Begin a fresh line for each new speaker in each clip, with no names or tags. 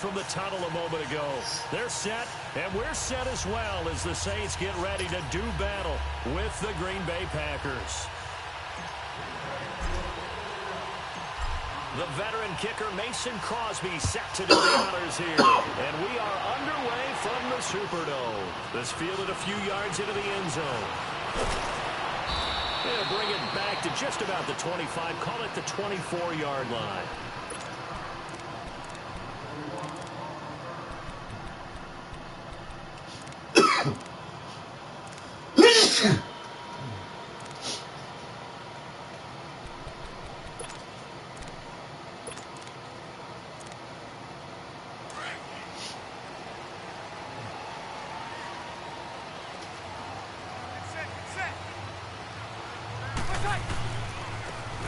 from the tunnel a moment ago. They're set, and we're set as well as the Saints get ready to do battle with the Green Bay Packers. The veteran kicker Mason Crosby set to do the honors here. And we are underway from the Superdome. This fielded a few yards into the end zone. They'll bring it back to just about the 25. Call it the 24-yard line.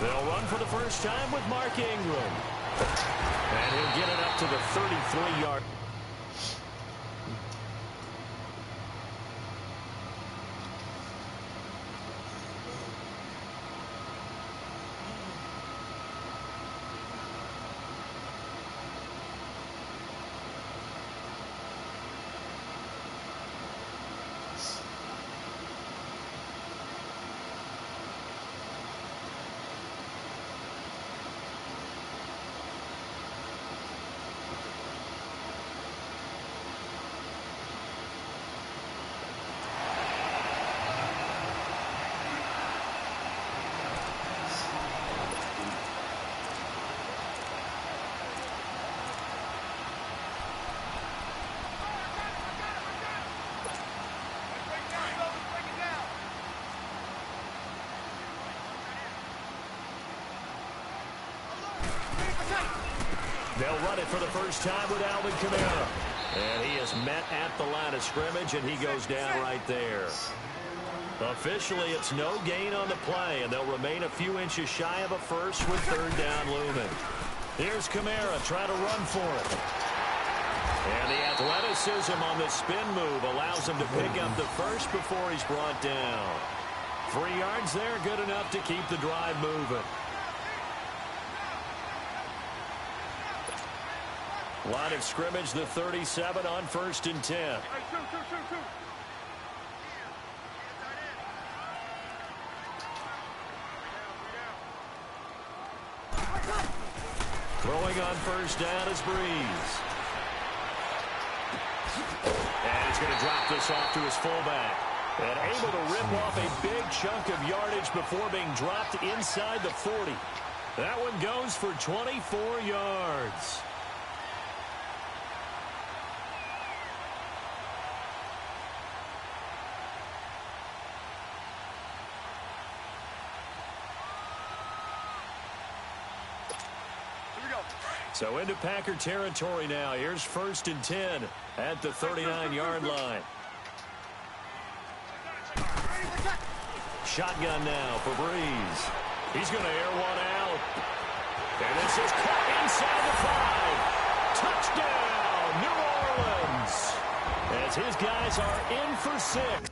They'll run for the first time with Mark Ingram. And he'll get it up to the 33-yard. They'll run it for the first time with Alvin Kamara. And he is met at the line of scrimmage, and he goes down right there. Officially, it's no gain on the play, and they'll remain a few inches shy of a first with third down looming. Here's Kamara trying to run for it. And the athleticism on the spin move allows him to pick up the first before he's brought down. 3 yards there, good enough to keep the drive moving. Line of scrimmage, the 37 on 1st and 10. Throwing on first down is Breeze. And he's going to drop this off to his fullback. And able to rip off a big chunk of yardage before being dropped inside the 40. That one goes for 24 yards. So into Packer territory now. Here's 1st and 10 at the 39-yard line. Shotgun now for Breeze. He's going to air one out. And this is caught inside the 5. Touchdown, New Orleans. As his guys are in for 6.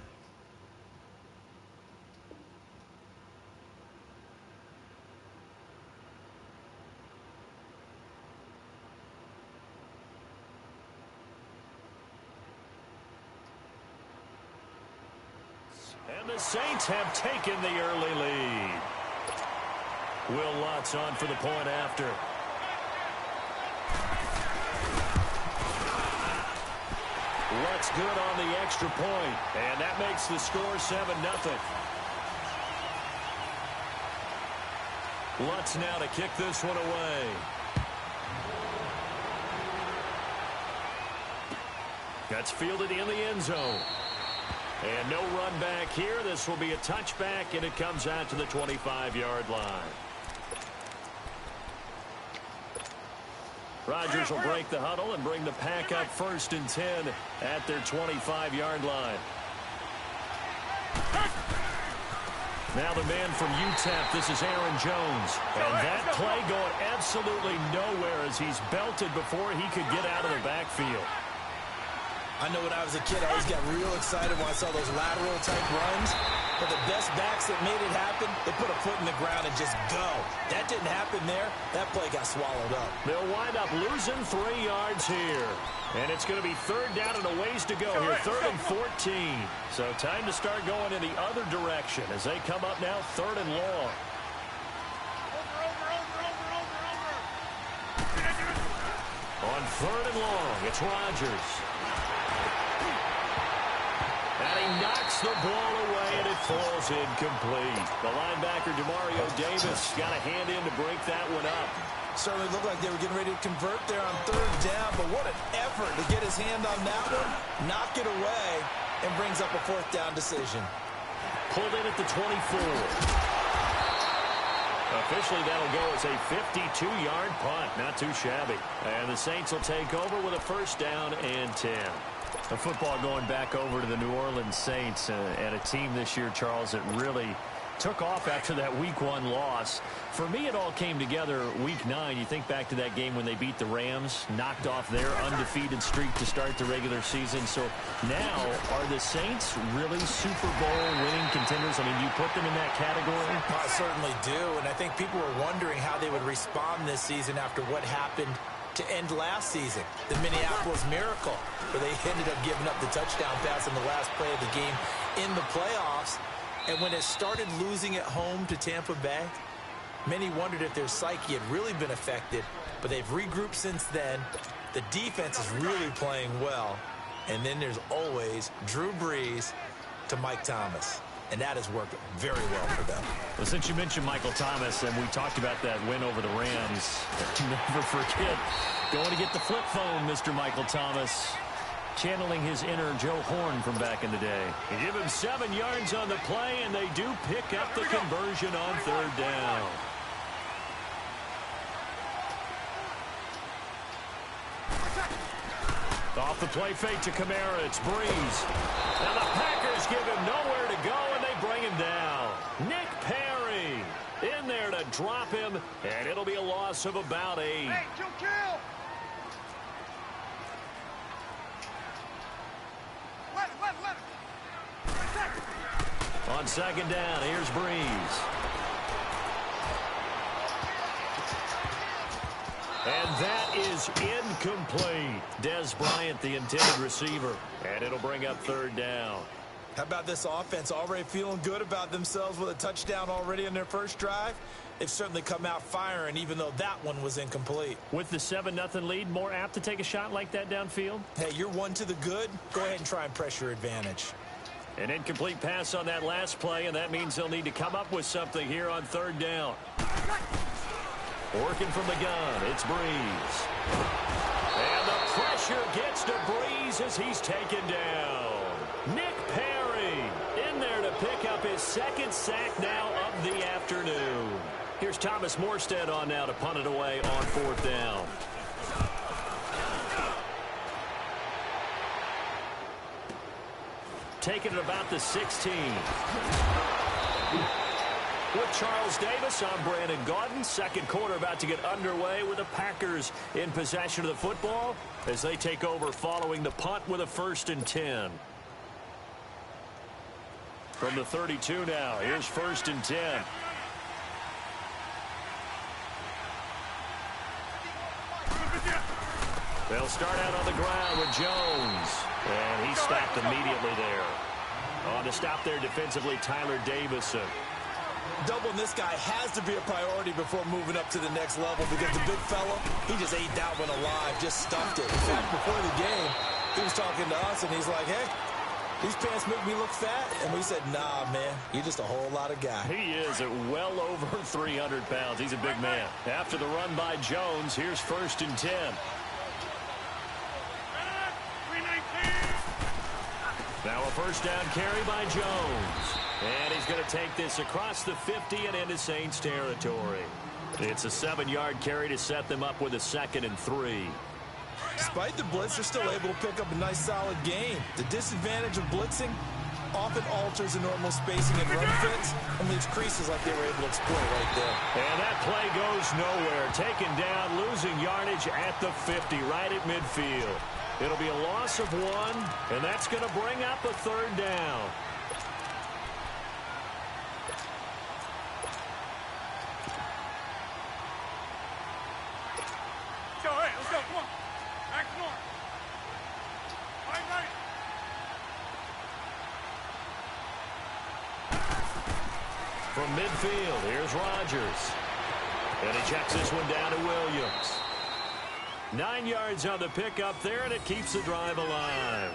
And the Saints have taken the early lead. Will Lutz on for the point after. Lutz good on the extra point, and that makes the score 7-0. Lutz now to kick this one away. That's fielded in the end zone. And no run back here. This will be a touchback, and it comes out to the 25-yard line. Rodgers will break the huddle and bring the Pack up 1st and 10 at their 25-yard line. Now the man from UTEP, this is Aaron Jones. And that play going absolutely nowhere as he's belted before he could get out of the backfield.
I know when I was a kid, I always got real excited when I saw those lateral type runs. But the best backs that made it happen, they put a foot in the ground and just go. That didn't happen there. That play got swallowed up.
They'll wind up losing 3 yards here. And it's going to be 3rd down and a ways to go here. 3rd and 14. So time to start going in the other direction as they come up now 3rd and long. On 3rd and long, it's Rodgers. And he knocks the ball away, and it falls incomplete. The linebacker, Demario Davis, got a hand in to break that one up.
Certainly looked like they were getting ready to convert there on 3rd down, but what an effort to get his hand on that one, knock it away, and brings up a 4th down decision.
Pulled in at the 24. Officially, that'll go as a 52-yard punt. Not too shabby. And the Saints will take over with a 1st down and 10. The football going back over to the New Orleans Saints and a team this year, Charles, that really took off after that Week 1 loss. For me, it all came together Week 9. You think back to that game when they beat the Rams, knocked off their undefeated streak to start the regular season. So now, are the Saints really Super Bowl winning contenders? I mean, do you put them in that category?
I certainly do, and I think people were wondering how they would respond this season after what happened to end last season, the Minneapolis Miracle, where they ended up giving up the touchdown pass in the last play of the game in the playoffs. And when it started losing at home to Tampa Bay, many wondered if their psyche had really been affected, but they've regrouped since then. The defense is really playing well. And then there's always Drew Brees to Mike Thomas. And that has worked very well for them.
Well, since you mentioned Michael Thomas, and we talked about that win over the Rams, never forget going to get the flip phone, Mr. Michael Thomas, channeling his inner Joe Horn from back in the day. They give him 7 yards on the play, and they do pick up the conversion on 3rd down. Off the play fake to Kamara, it's Breeze. Now the Packers give him nowhere to go, and they bring him down. Nick Perry in there to drop him, and it'll be a loss of about 8.
Hey, kill.
On 2nd down, here's Breeze. And that is incomplete. Des Bryant, the intended receiver. And it'll bring up 3rd down.
How about this offense already feeling good about themselves with a touchdown already in their first drive? They've certainly come out firing, even though that one was incomplete.
With the 7-0 lead, more apt to take a shot like that downfield?
Hey, you're one to the good. Go ahead and try and press your advantage.
An incomplete pass on that last play, and that means they'll need to come up with something here on 3rd down. Working from the gun, it's Breeze. And the pressure gets to Breeze as he's taken down. Nick Perry in there to pick up his 2nd sack now of the afternoon. Here's Thomas Morstead on now to punt it away on 4th down. Taking it about the 16. With Charles Davis, I'm Brandon Gaudin. 2nd quarter about to get underway with the Packers in possession of the football as they take over following the punt with a 1st and 10. From the 32 now, here's 1st and 10. They'll start out on the ground with Jones. And he stopped immediately there. On to stop there defensively, Tyler Davison.
Doubling this guy has to be a priority before moving up to the next level because the big fella, he just ate that one alive, just stuffed it. In fact, before the game, he was talking to us, and he's like, hey, these pants make me look fat. And we said, nah, man, you're just a whole lot of guy.
He is at well over 300 pounds. He's a big man. After the run by Jones, here's 1st and 10. Now a 1st down carry by Jones. And he's going to take this across the 50 and into Saints territory. It's a 7-yard carry to set them up with a 2nd and 3.
Despite the blitz, they're still able to pick up a nice, solid gain. The disadvantage of blitzing often alters the normal spacing and run fits and leaves creases like they were able to exploit right there.
And that play goes nowhere. Taken down, losing yardage at the 50, right at midfield. It'll be a loss of 1, and that's going to bring up a 3rd down.
Let's go. Come on. Back to north. Right.
From midfield, here's Rodgers. And he checks this one down to Williams. 9 yards on the pickup there, and it keeps the drive alive.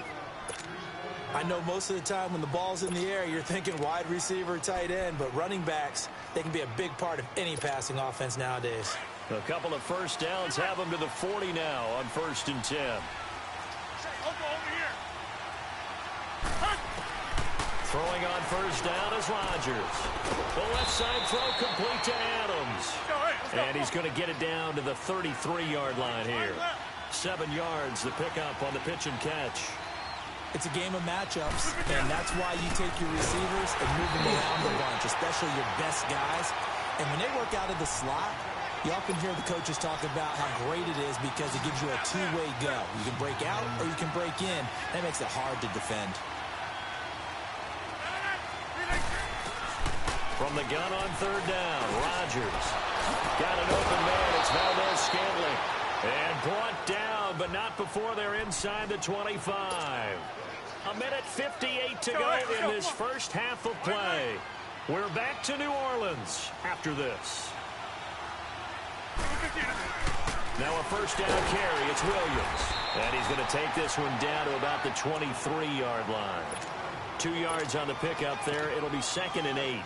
I know most of the time when the ball's in the air, you're thinking wide receiver, tight end, but running backs, they can be a big part of any passing offense nowadays.
A couple of first downs have them to the 40 now on 1st and 10. Throwing on first down is Rodgers. The left side throw complete to Adams. And he's going to get it down to the 33-yard line here. 7 yards, the pickup on the pitch and catch.
It's a game of matchups, and that's why you take your receivers and move them around the bunch, especially your best guys. And when they work out of the slot, you often hear the coaches talk about how great it is because it gives you a two-way go. You can break out or you can break in. That makes it hard to defend.
From the gun on 3rd down, Rodgers. Got an open man. It's Valdez-Scantling. And brought down, but not before they're inside the 25. 1:58 to go in this first half of play. We're back to New Orleans after this. Now a first down carry. It's Williams. And he's going to take this one down to about the 23-yard line. 2 yards on the pickup there. It'll be 2nd and 8.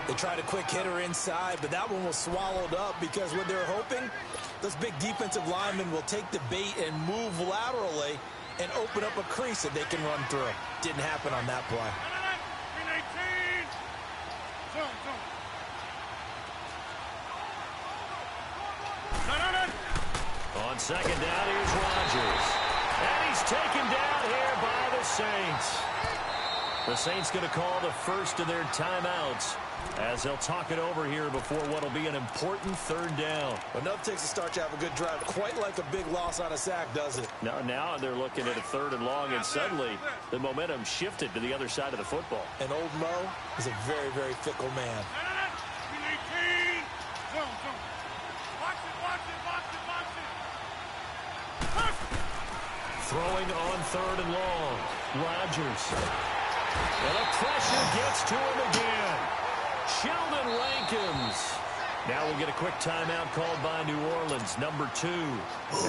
They tried a quick hitter inside, but that one was swallowed up because what they're hoping, those big defensive linemen will take the bait and move laterally and open up a crease that they can run through. Didn't happen on that play.
On 2nd down, here's Rodgers. And he's taken down here by the Saints. The Saints going to call the first of their timeouts as they'll talk it over here before what will be an important 3rd down.
Enough takes a start to have a good drive, quite like a big loss on a sack, does it?
Now they're looking at a 3rd and long, and suddenly the momentum shifted to the other side of the football.
And old Mo is a very, very fickle man.
Throwing on 3rd and long. Rodgers. And the pressure gets to him again. Sheldon Rankins. Now we'll get a quick timeout called by New Orleans, number 2,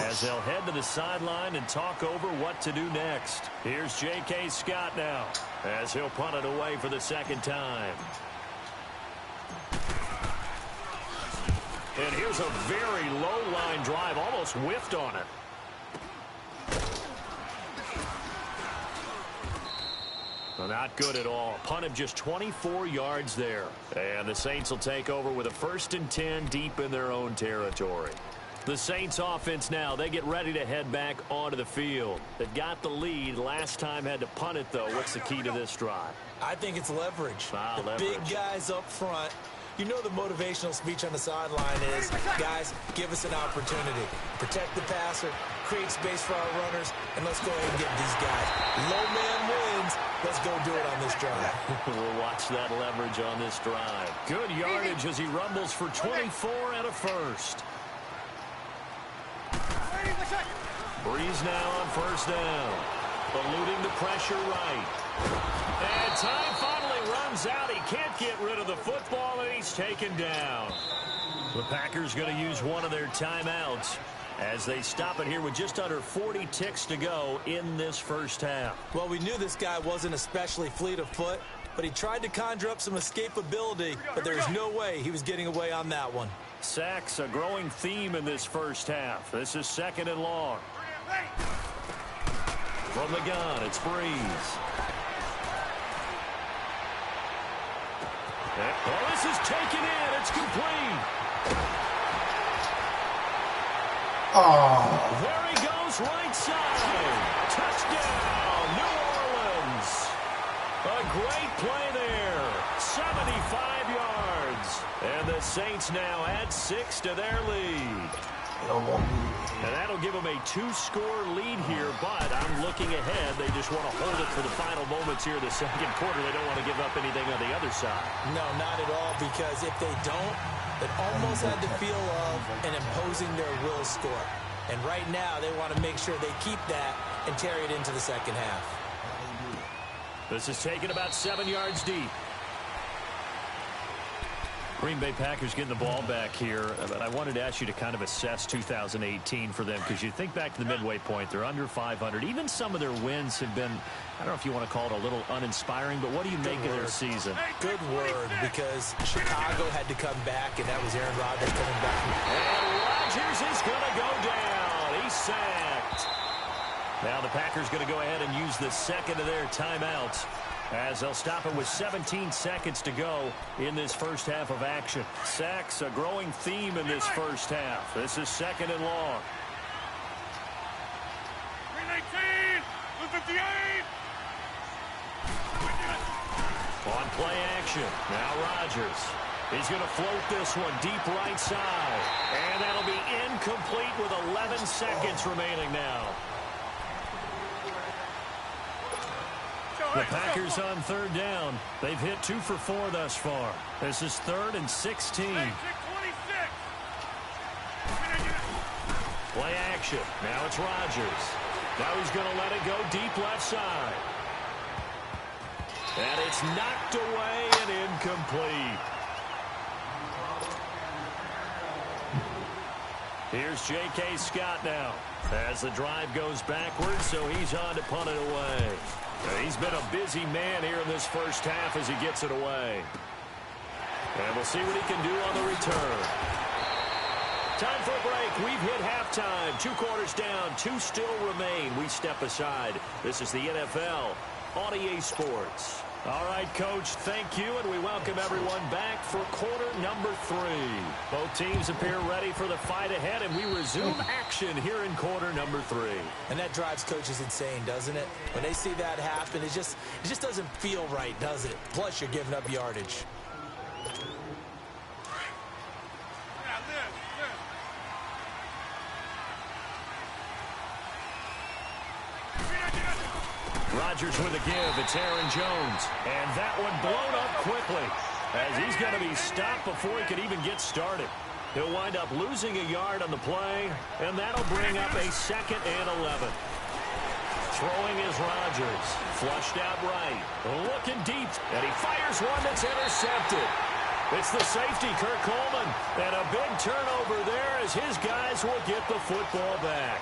as they'll head to the sideline and talk over what to do next. Here's J.K. Scott now, as he'll punt it away for the 2nd time. And here's a very low-line drive, almost whiffed on it. Well, not good at all. Punt of just 24 yards there. And the Saints will take over with a 1st and 10 deep in their own territory. The Saints offense now, they get ready to head back onto the field. They got the lead. Last time had to punt it, though. What's the key to this drive?
I think it's leverage.
Leverage.
Big guys up front. You know the motivational speech on the sideline is, guys, give us an opportunity. Protect the passer, create space for our runners, and let's go ahead and get these guys. Low man wins. Let's go do it on this drive.
We'll watch that leverage on this drive. Good yardage as he rumbles for 24 and a first. Breeze now on 1st down. Eluding the pressure right. And time finally runs out. He can't get rid of the football, and he's taken down. The Packers going to use one of their timeouts as they stop it here with just under 40 ticks to go in this first half.
Well, we knew this guy wasn't especially fleet of foot, but he tried to conjure up some escapability, but there's no way he was getting away on that one.
Sacks, a growing theme in this first half. This is 2nd and long. From the gun, it's Breeze. Oh, this is taken in. It's complete.
Oh.
There he goes, right side. Touchdown, New Orleans. A great play there. 75 yards. And the Saints now add 6 to their lead. And that'll give them a 2-score lead here, but I'm looking ahead. They just want to hold it for the final moments here in the second quarter. They don't want to give up anything on the other side.
No, not at all, because if they don't, it almost had the feel of an imposing their will score. And right now, they want to make sure they keep that and carry it into the second half.
This is taken about 7 yards deep. Green Bay Packers getting the ball back here, but I wanted to ask you to kind of assess 2018 for them, because you think back to the midway point, they're under 500. Even some of their wins have been, I don't know if you want to call it a little uninspiring, but what do you make of their season?
Good word, because Chicago had to come back, and that was Aaron Rodgers coming back.
And Rodgers is going to go down. He's sacked. Now the Packers going to go ahead and use the second of their timeouts, as they'll stop it with 17 seconds to go in this first half of action. Sacks, a growing theme in this first half. This is second and long.
319, 258.
On play action, now Rodgers. He's going to float this one deep right side. And that'll be incomplete with 11 seconds remaining now. The Packers on third down. They've hit 2 for 4 thus far. This is 3rd and 16. Play action. Now it's Rodgers. Now he's going to let it go deep left side. And it's knocked away and incomplete. Here's J.K. Scott now as the drive goes backwards, so he's on to punt it away. He's been a busy man here in this first half as he gets it away. And we'll see what he can do on the return. Time for a break. We've hit halftime. 2 quarters down. 2 still remain. We step aside. This is the NFL on EA Sports. All right, Coach, thank you, and we welcome everyone back for quarter number 3. Both teams appear ready for the fight ahead, and we resume action here in quarter number 3.
And that drives coaches insane, doesn't it? When they see that happen, it just doesn't feel right, does it? Plus, you're giving up yardage.
Rodgers with a give. It's Aaron Jones. And that one blown up quickly, as he's going to be stopped before he could even get started. He'll wind up losing a yard on the play, and that'll bring up a 2nd and 11. Throwing is Rodgers. Flushed out right. Looking deep. And he fires one that's intercepted. It's the safety, Kirk Coleman. And a big turnover there as his guys will get the football back.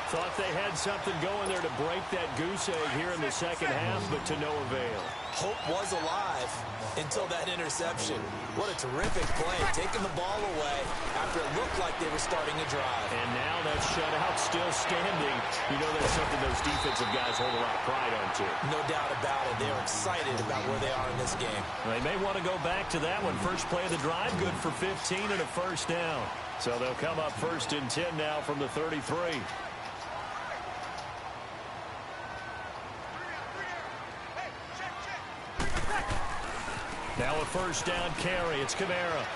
Thought they had something going there to break that goose egg here in the second half, but to no avail.
Hope was alive until that interception. What a terrific play, taking the ball away after it looked like they were starting a drive.
And now that shutout still standing. You know that's something those defensive guys hold a lot of pride on, too.
No doubt about it. They're excited about where they are in this game.
They may want to go back to that one. First play of the drive, good for 15 and a first down. So they'll come up 1st and 10 now from the 33. Now a first down carry. It's Kamara.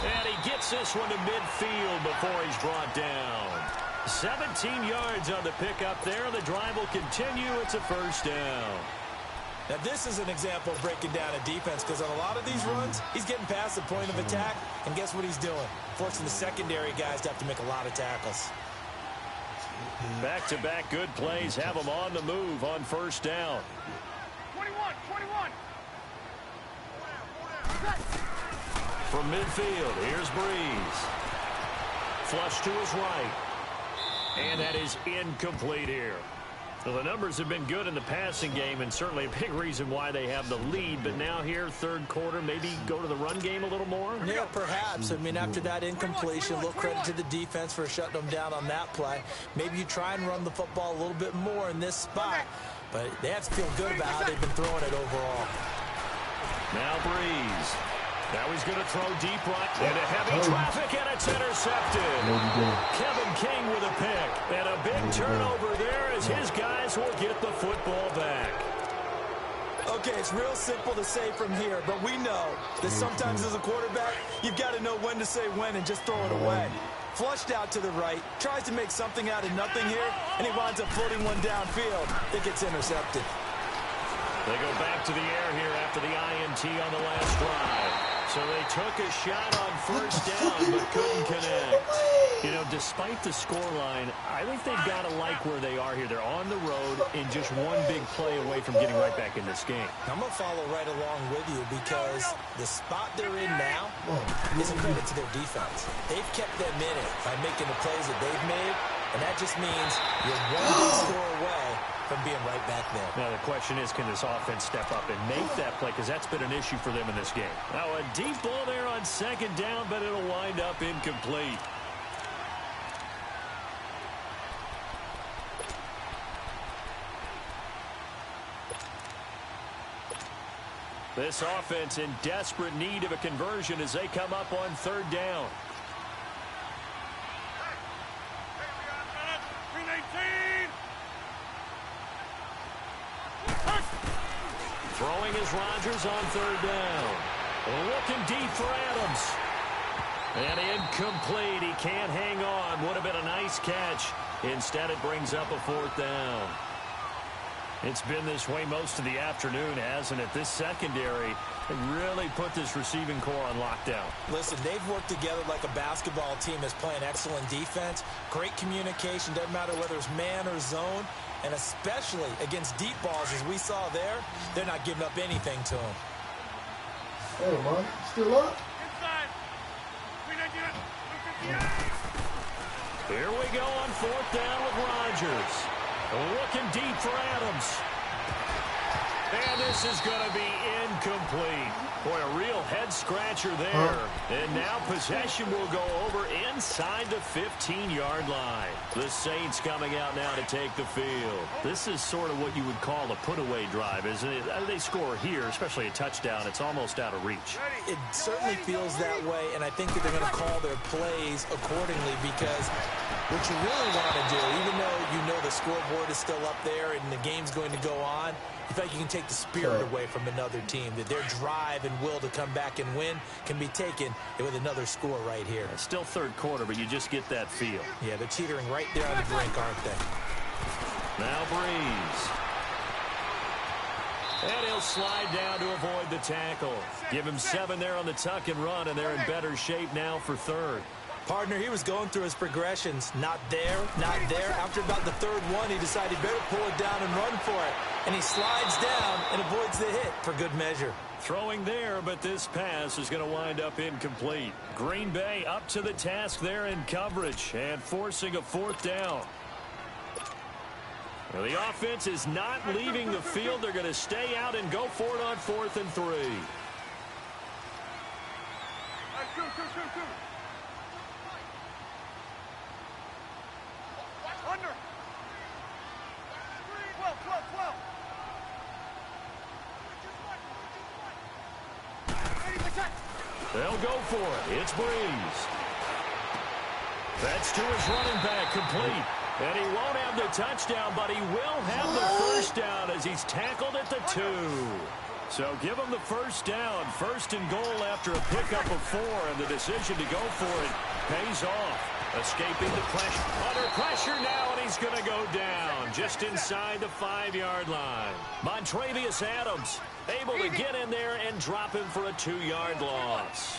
And he gets this one to midfield before he's brought down. 17 yards on the pickup there. The drive will continue. It's a first down.
Now this is an example of breaking down a defense, because on a lot of these runs, he's getting past the point of attack, and guess what he's doing? Forcing the secondary guys to have to make a lot of tackles.
Back-to-back good plays have them on the move on first down.
21.
From midfield, here's Breeze. Flush to his right. And that is incomplete here. So the numbers have been good in the passing game, and certainly a big reason why they have the lead. But now here, third quarter, maybe go to the run game a little more?
Yeah, perhaps. I mean, after that incompletion, a little credit to the defense for shutting them down on that play. Maybe you try and run the football a little bit more in this spot. But they have to feel good about how they've been throwing it overall.
Now Breeze. Now he's going to throw deep right into heavy traffic, and it's intercepted. Kevin King with a pick. And a big turnover there as his guys will get the football back.
Okay, it's real simple to say from here, but we know that sometimes as a quarterback, you've got to know when to say when and just throw it away. Flushed out to the right, tries to make something out of nothing here, and he winds up floating one downfield that gets intercepted.
They go back to the air here after the INT on the last drive. So they took a shot on first down, but couldn't connect. You know, despite the scoreline, I think they've got to like where they are here. They're on the road and just one big play away from getting right back in this game.
I'm going to follow right along with you because the spot they're in now is a credit to their defense. They've kept them in it by making the plays that they've made, and that just means you're one big score away from being right back there.
Now, the question is, can this offense step up and make that play? Because that's been an issue for them in this game. Now, a deep ball there on second down, but it'll wind up incomplete. This offense in desperate need of a conversion as they come up on third down. Throwing is Rodgers on third down. Looking deep for Adams. And incomplete. He can't hang on. Would have been a nice catch. Instead, it brings up a fourth down. It's been this way most of the afternoon, hasn't it? This secondary really put this receiving core on lockdown.
Listen, they've worked together like a basketball team that's playing excellent defense. Great communication. Doesn't matter whether it's man or zone. And especially against deep balls, as we saw there, they're not giving up anything to them.
Hey, man, still up?
Inside.
Here we go on fourth down with Rodgers. Looking deep for Adams. And this is going to be incomplete. Boy, a real head-scratcher there. And now possession will go over inside the 15-yard line. The Saints coming out now to take the field. This is sort of what you would call a put-away drive, isn't it? They score here, especially a touchdown. It's almost out of reach.
It certainly feels that way, and I think that they're going to call their plays accordingly because what you really want to do, even though you know the scoreboard is still up there and the game's going to go on, in fact, you can take the spirit away from another team, that their drive and will to come back and win can be taken with another score right here.
It's still third quarter, but you just get that feel.
Yeah, they're teetering right there on the brink, aren't they?
Now Breeze. And he'll slide down to avoid the tackle. Give him 7 there on the tuck and run, and they're in better shape now for third.
Partner, he was going through his progressions. Not there, not there. After about the third one, he decided he better pull it down and run for it. And he slides down and avoids the hit for good measure.
Throwing there, but this pass is going to wind up incomplete. Green Bay up to the task there in coverage and forcing a fourth down. Well, the offense is not leaving the field. They're going to stay out and go for it on 4th and 3.
Under. 12.
They'll go for it. It's Breeze. That's to his running back, complete. And he won't have the touchdown, but he will have the first down as he's tackled at the 2. So give him the first down. First and goal after a pickup of 4, and the decision to go for it pays off. Escaping the pressure. Under pressure now, and he's going to go down just inside the 5-yard line. Montrevious Adams able to get in there and drop him for a 2-yard loss.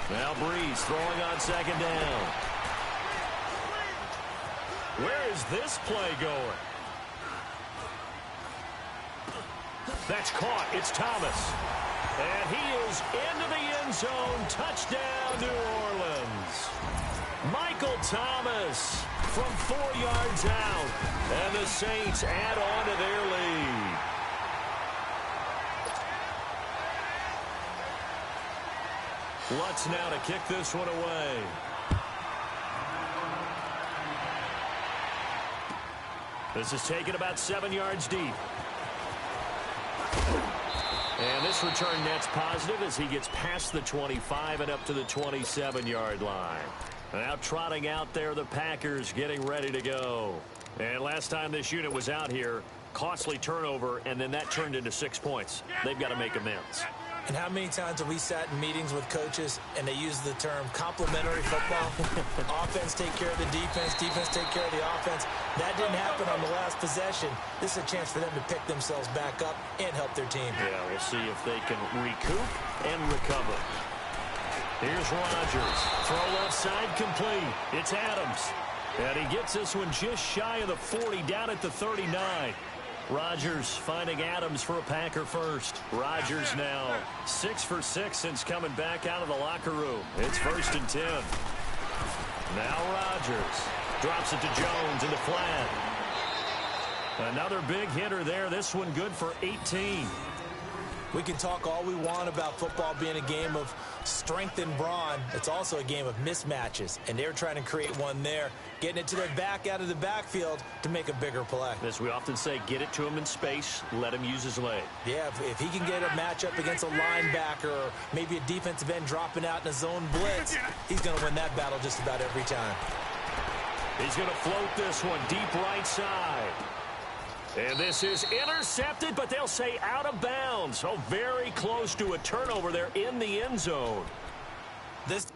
Now Breeze throwing on second down. Where is this play going? That's caught. It's Thomas. And he is into the end zone. Touchdown, New Orleans. Michael Thomas from 4 yards out. And the Saints add on to their lead. Lutz now to kick this one away. This is taken about 7 yards deep. And this return net's positive as he gets past the 25 and up to the 27-yard line. Now trotting out there, the Packers getting ready to go. And last time this unit was out here, costly turnover, and then that turned into 6 points. They've got to make amends.
And how many times have we sat in meetings with coaches and they use the term complementary football? Offense take care of the defense, defense take care of the offense. That didn't happen on the last possession. This is a chance for them to pick themselves back up and help their team.
Yeah, we'll see if they can recoup and recover. Here's Rodgers. Throw left side complete. It's Adams. And he gets this one just shy of the 40, down at the 39. Rodgers finding Adams for a Packer first. Rodgers now 6 for 6 since coming back out of the locker room. It's 1st and 10. Now Rodgers drops it to Jones in the flat. Another big hitter there. This one good for 18.
We can talk all we want about football being a game of strength and brawn. It's also a game of mismatches, and they're trying to create one there, getting it to their back out of the backfield to make a bigger play.
As we often say, get it to him in space, let him use his leg.
Yeah, if he can get a matchup against a linebacker or maybe a defensive end dropping out in a zone blitz, he's going to win that battle just about every time.
He's going to float this one deep right side. And this is intercepted, but they'll say out of bounds. So very close to a turnover there in the end zone.
This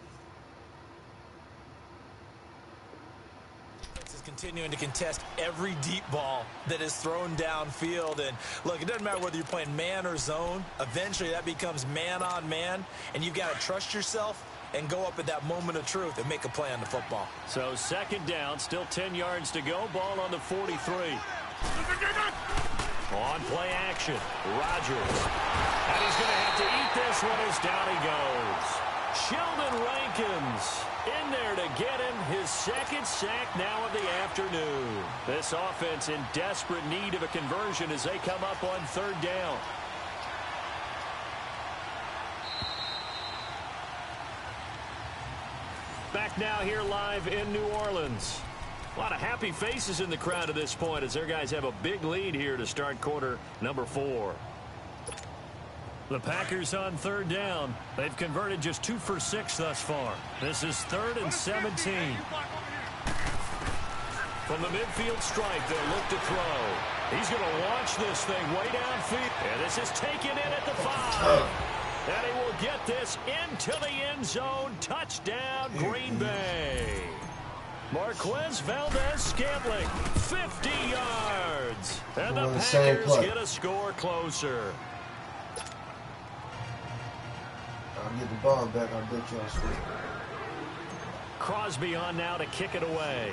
is continuing to contest every deep ball that is thrown downfield. And look, it doesn't matter whether you're playing man or zone. Eventually that becomes man on man, and you've got to trust yourself and go up at that moment of truth and make a play on the football.
So 2nd down, still 10 yards to go. Ball on the 43. On play action, Rodgers. And he's going to have to eat this one as down he goes. Sheldon Rankins in there to get him his 2nd sack now of the afternoon. This offense in desperate need of a conversion as they come up on 3rd down. Back now here live in New Orleans. A lot of happy faces in the crowd at this point as their guys have a big lead here to start quarter number 4. The Packers on 3rd down. They've converted just 2 for 6 thus far. This is 3rd and 17. From the midfield stripe, they'll look to throw. He's going to launch this thing way downfield. And this is taken in at the 5. And he will get this into the end zone. Touchdown, Green Bay. Marquez Valdez-Scantling, 50 yards. And the Packers get a score closer.
I'll get the ball back. I bet y'all score.
Crosby on now to kick it away.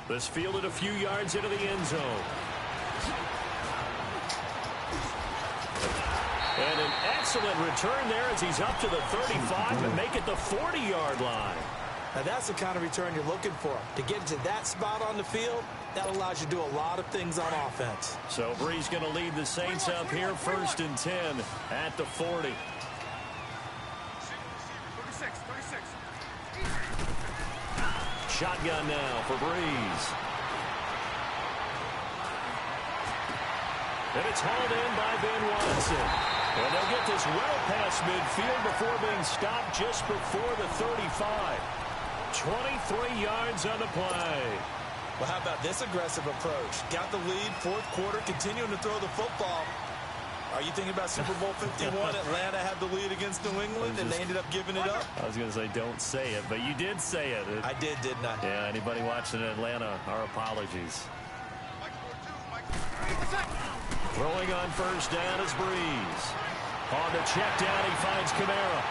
This fielded a few yards into the end zone. And an excellent return there as he's up to the 35 and make it the 40-yard line.
Now that's the kind of return you're looking for. To get to that spot on the field, that allows you to do a lot of things on offense.
So Bree's going to lead the Saints up here 1st and 10 at the 40.
36.
Shotgun now for Breeze. And it's hauled in by Ben Watson. And they'll get this well past midfield before being stopped just before the 35. 23 yards on the play.
Well, how about this aggressive approach? Got the lead, 4th quarter, continuing to throw the football. Are you thinking about Super Bowl 51? Atlanta had the lead against New England, and they ended up giving it up?
I was going to say don't say it, but you did say it.
I did, didn't I?
Yeah, anybody watching Atlanta, our apologies. Throwing on 1st down is Breeze. On the check down, he finds Kamara.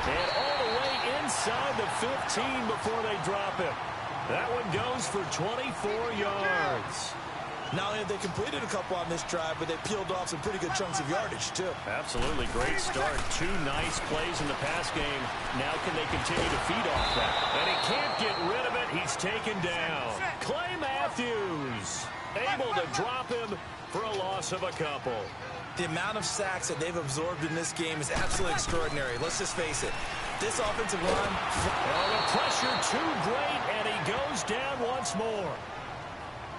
And all the way inside the 15 before they drop him. That one goes for 24 yards.
Not only have they completed a couple on this drive, but they peeled off some pretty good chunks of yardage, too.
Absolutely. Great start. 2 nice plays in the pass game. Now can they continue to feed off that? And he can't get rid of it. He's taken down. Clay Matthews able to drop him for a loss of a couple.
The amount of sacks that they've absorbed in this game is absolutely extraordinary. Let's just face it. This offensive line...
Oh, the pressure too great, and he goes down once more.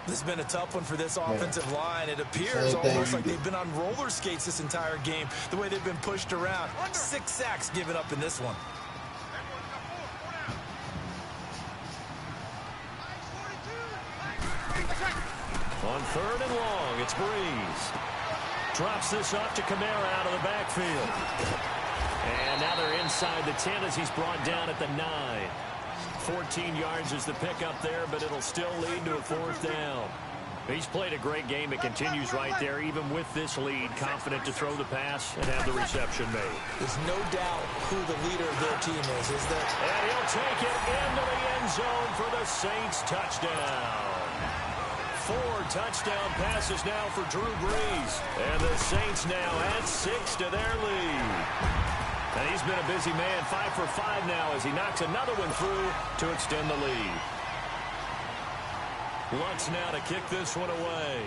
This has been a tough one for this offensive line. It appears almost like they've been on roller skates this entire game, the way they've been pushed around. 6 sacks given up in this one.
On 3rd and long, it's Breeze. Drops this off to Kamara out of the backfield. And now they're inside the 10 as he's brought down at the 9. 14 yards is the pickup there, but it'll still lead to a 4th down. He's played a great game. It continues right there, even with this lead, confident to throw the pass and have the reception made.
There's no doubt who the leader of their team is there?
And he'll take it into the end zone for the Saints touchdown. 4 touchdown passes now for Drew Brees. And the Saints now add 6 to their lead. And he's been a busy man, 5 for 5 now as he knocks another one through to extend the lead. Lutz now to kick this one away.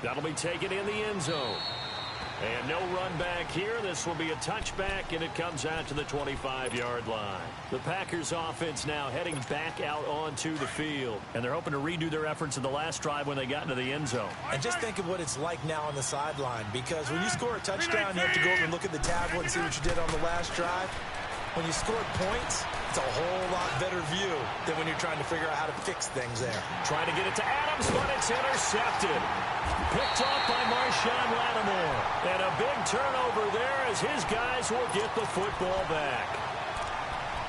That'll be taken in the end zone. And no run back here. This will be a touchback, and it comes out to the 25-yard line. The Packers offense now heading back out onto the field. And they're hoping to redo their efforts in the last drive when they got into the end zone.
And just think of what it's like now on the sideline, because when you score a touchdown, you have to go over and look at the tablet and see what you did on the last drive. When you scored points, it's a whole lot better view than when you're trying to figure out how to fix things there.
Trying to get it to Adams, but it's intercepted. Picked off by Marshawn Lattimore. And a big turnover there as his guys will get the football back.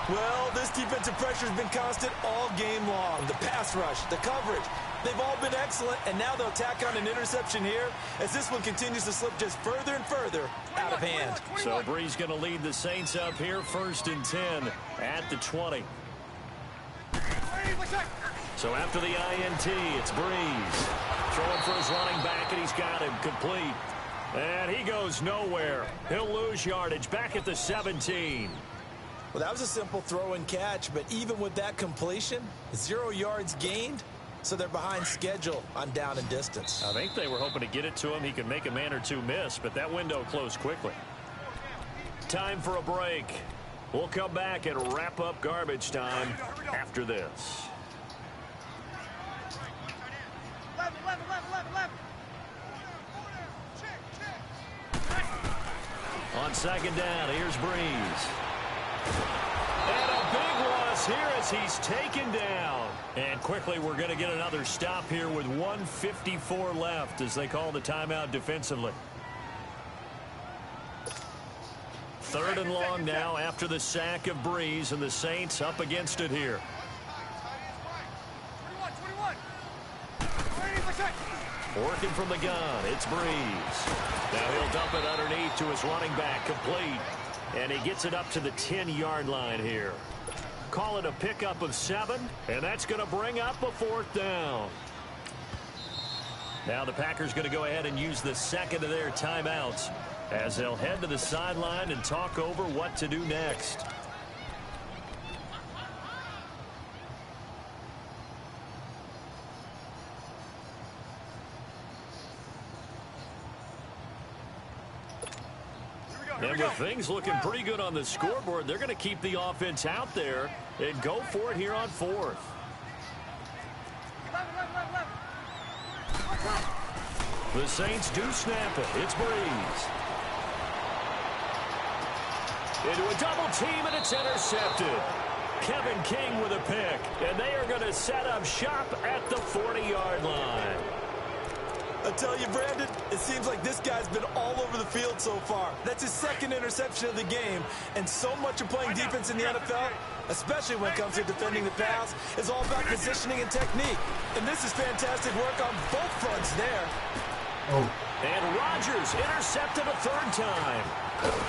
Well, this defensive pressure has been constant all game long. The pass rush, the coverage, they've all been excellent, and now they'll tack on an interception here as this one continues to slip just further and further out of hand.
So Brees going to lead the Saints up here, 1st and 10 at the 20. So after the INT, it's Brees. Throwing for his running back, and he's got him complete. And he goes nowhere. He'll lose yardage back at the 17.
Well, that was a simple throw and catch, but even with that completion, 0 yards gained, so they're behind schedule on down and distance.
I think they were hoping to get it to him. He could make a man or two miss, but that window closed quickly. Time for a break. We'll come back and wrap up garbage time after this.
11.
On 2nd down, here's Brees. And a big loss here as he's taken down. And quickly we're going to get another stop here with 1:54 left as they call the timeout defensively. 3rd and long now after the sack of Brees, and the Saints up against it here.
21.
Working from the gun, it's Brees. Now he'll dump it underneath to his running back, complete. And he gets it up to the 10-yard line here. Call it a pickup of 7, and that's going to bring up a 4th down. Now the Packers going to go ahead and use the second of their timeouts as they'll head to the sideline and talk over what to do next. And with things looking pretty good on the scoreboard, they're going to keep the offense out there and go for it here on 4th.
11.
The Saints do snap it. It's Brees. Into a double team, and it's intercepted. Kevin King with a pick, and they are going to set up shop at the 40-yard line.
I tell you, Brandon, it seems like this guy's been all over the field so far. That's his 2nd interception of the game, and so much of playing defense in the NFL, especially when it comes to defending the pass, is all about positioning and technique. And this is fantastic work on both fronts there.
And Rodgers intercepted a 3rd time.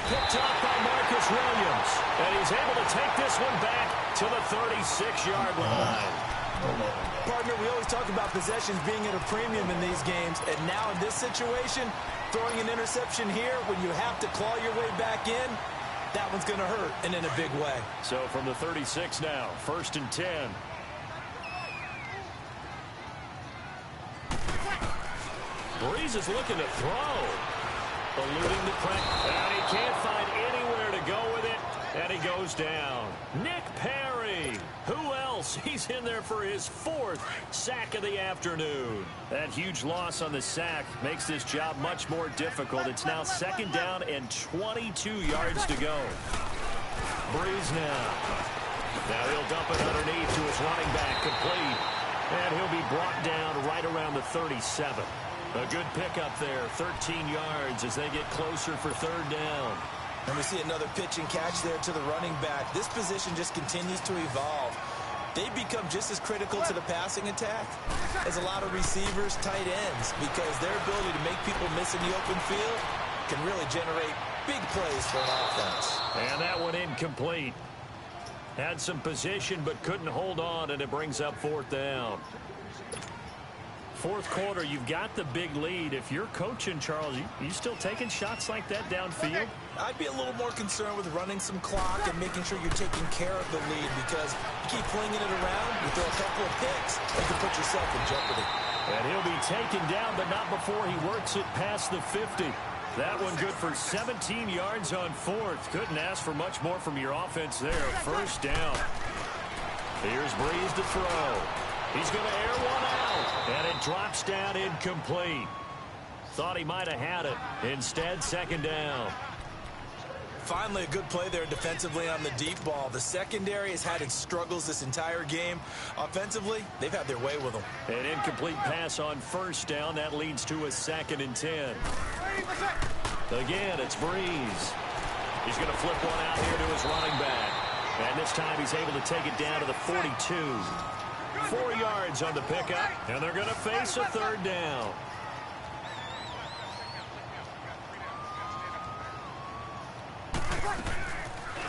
Picked up by Marcus Williams. And he's able to take this one back to the 36-yard line.
Partner, we always talk about possessions being at a premium in these games, and now in this situation, throwing an interception here when you have to claw your way back in, that one's going to hurt, and in a big way.
So from the 36 now, 1st and 10. Brees is looking to throw. Eluding the pressure, and he can't find anywhere to go with it, and he goes down. Nick Perry. Who else? He's in there for his 4th sack of the afternoon. That huge loss on the sack makes this job much more difficult. It's now 2nd down and 22 yards to go. Brees now. Now he'll dump it underneath to his running back, complete. And he'll be brought down right around the 37. A good pickup there, 13 yards as they get closer for third down.
And we see another pitch and catch there to the running back. This position just continues to evolve. They become just as critical to the passing attack as a lot of receivers, tight ends, because their ability to make people miss in the open field can really generate big plays for an offense.
And that one incomplete. Had some position but couldn't hold on, and it brings up fourth down. Fourth quarter, you've got the big lead. If you're coaching, Charles, you still taking shots like that downfield?
I'd be a little more concerned with running some clock and making sure you're taking care of the lead, because you keep flinging it around, you throw a couple of picks, you can put yourself in jeopardy.
And he'll be taken down, but not before he works it past the 50. That one good for 17 yards on fourth. Couldn't ask for much more from your offense there. First down. Here's Breeze to throw. He's going to air one out, and it drops down incomplete. Thought he might have had it. Instead, second down.
Finally, a good play there defensively on the deep ball. The secondary has had its struggles this entire game. Offensively, they've had their way with them.
An incomplete pass on first down. That leads to a 2nd and 10. Again, it's Breeze. He's going to flip one out here to his running back. And this time he's able to take it down to the 42. 4 yards on the pickup, and they're going to face a third down.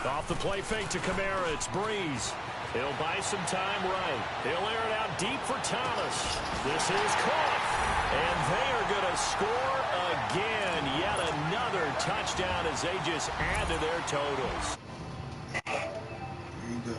Off the play fake to Kamara, it's Breeze. He'll buy some time right. He'll air it out deep for Thomas. This is caught, and they are going to score again. Yet another touchdown as they just add to their totals.
Here you go.